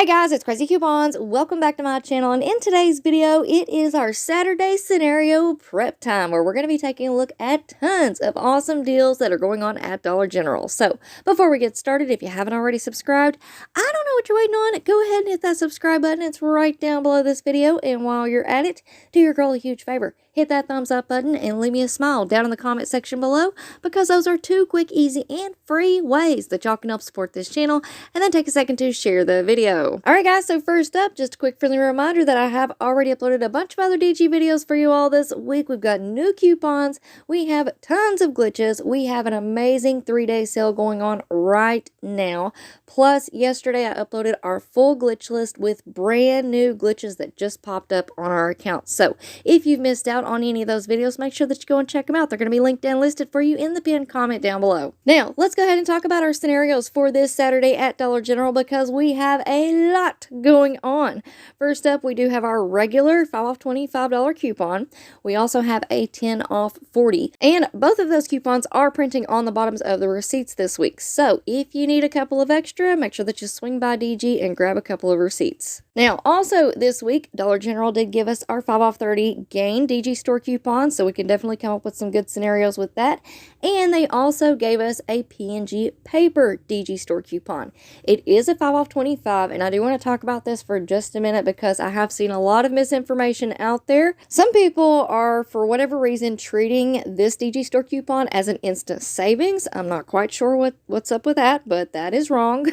Hey guys, it's Craz-E Coupons. Welcome back to my channel, and in today's video, it is our Saturday scenario prep time where we're going to be taking a look at tons of awesome deals that are going on at Dollar General. So before we get started, if you haven't already subscribed, I don't know what you're waiting on. Go ahead and hit that subscribe button. It's right down below this video, and while you're at it, do your girl a huge favor. Hit that thumbs up button and leave me a smile down in the comment section below, because those are two quick, easy, and free ways that y'all can help support this channel, and then take a second to share the video. Alright guys, so first up, just a quick friendly reminder that I have already uploaded a bunch of other DG videos for you all this week. We've got new coupons, we have tons of glitches, we have an amazing 3-day sale going on right now. Plus, yesterday I uploaded our full glitch list with brand new glitches that just popped up on our account. So if you've missed out on any of those videos, make sure that you go and check them out. They're going to be linked and listed for you in the pinned comment down below. Now, let's go ahead and talk about our scenarios for this Saturday at Dollar General, because we have a lot going on. First up, we do have our regular 5 off $25 coupon. We also have a 10 off 40, and both of those coupons are printing on the bottoms of the receipts this week. So if you need a couple of extra, make sure that you swing by DG and grab a couple of receipts. Now, also this week, Dollar General did give us our 5 off 30 Gain DG store coupon, so we can definitely come up with some good scenarios with that. And they also gave us a P&G paper DG store coupon. It is a 5 off 25, and I do want to talk about this for just a minute because I have seen a lot of misinformation out there. Some people are, for whatever reason, treating this DG store coupon as an instant savings. I'm not quite sure what's up with that, but that is wrong.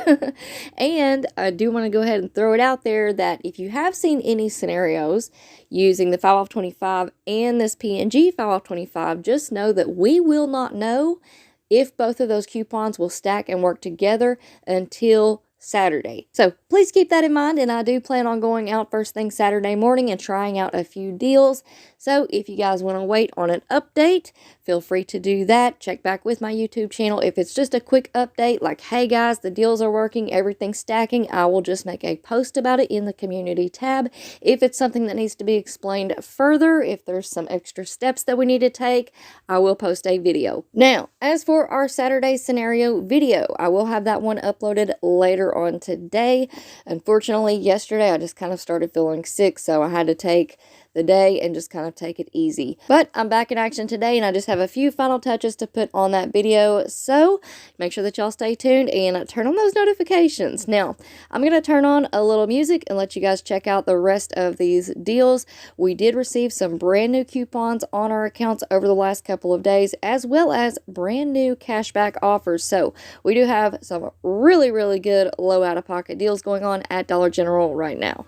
And I do want to go ahead and throw it out there that if you have seen any scenarios using the 5 off 25 and this P&G 5 off 25, just know that we will not know if both of those coupons will stack and work together until Saturday. So please keep that in mind, and I do plan on going out first thing Saturday morning and trying out a few deals. So if you guys want to wait on an update, feel free to do that. Check back with my YouTube channel. If it's just a quick update like, hey guys, the deals are working, everything's stacking, I will just make a post about it in the community tab. If it's something that needs to be explained further, if there's some extra steps that we need to take, I will post a video. Now, as for our Saturday scenario video, I will have that one uploaded later on today. Unfortunately, yesterday I just kind of started feeling sick, so I had to take the day and just kind of take it easy. But I'm back in action today, and I just have a few final touches to put on that video, so make sure that y'all stay tuned and turn on those notifications. Now, I'm going to turn on a little music and let you guys check out the rest of these deals. We did receive some brand new coupons on our accounts over the last couple of days, as well as brand new cashback offers. So we do have some really, really good low out-of-pocket deals going on at Dollar General right now.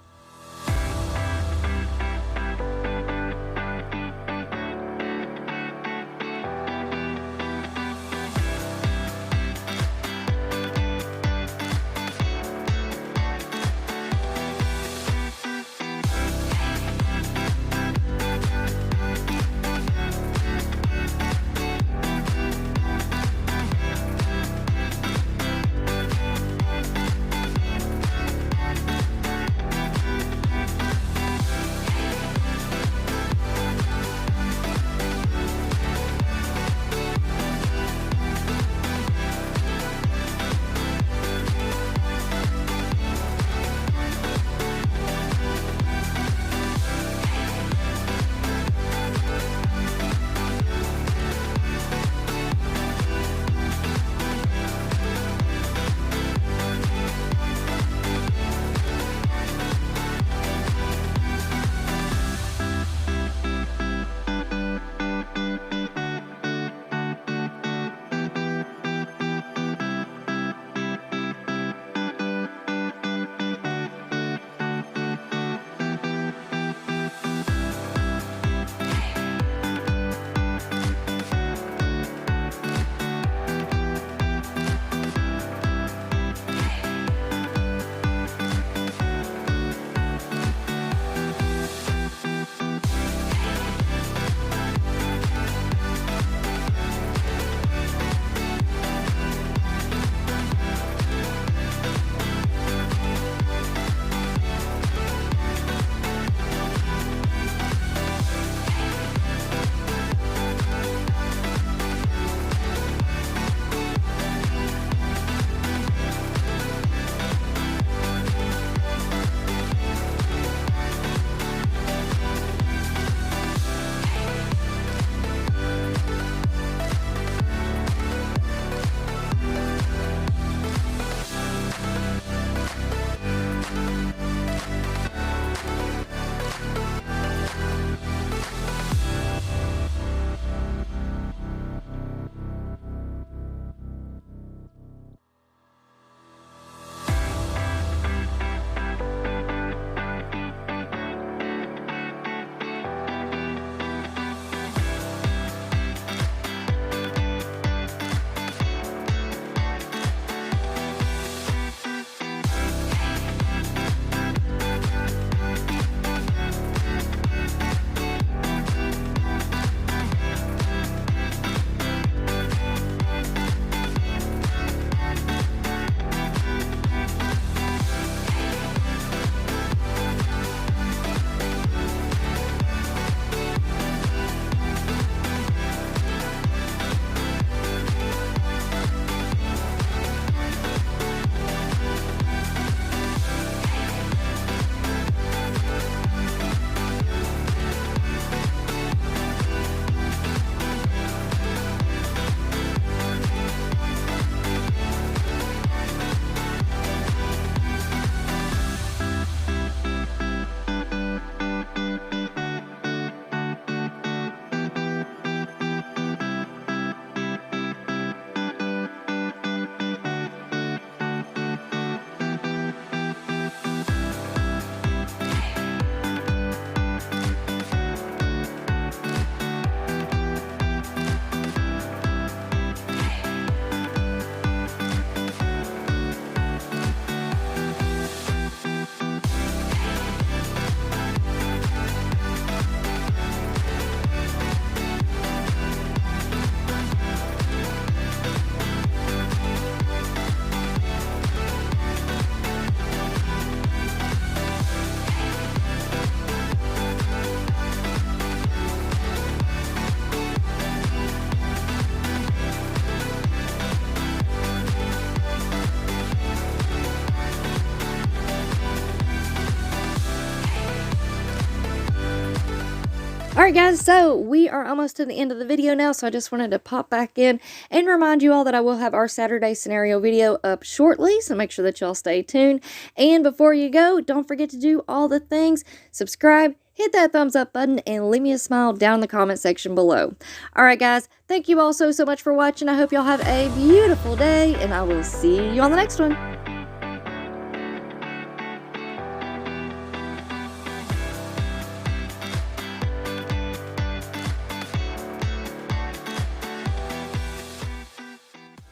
Alright guys, so we are almost to the end of the video now, so I just wanted to pop back in and remind you all that I will have our Saturday scenario video up shortly, so make sure that y'all stay tuned. And before you go, don't forget to do all the things. Subscribe, hit that thumbs up button, and leave me a smile down in the comment section below. Alright guys, thank you all so much for watching. I hope y'all have a beautiful day, and I will see you on the next one.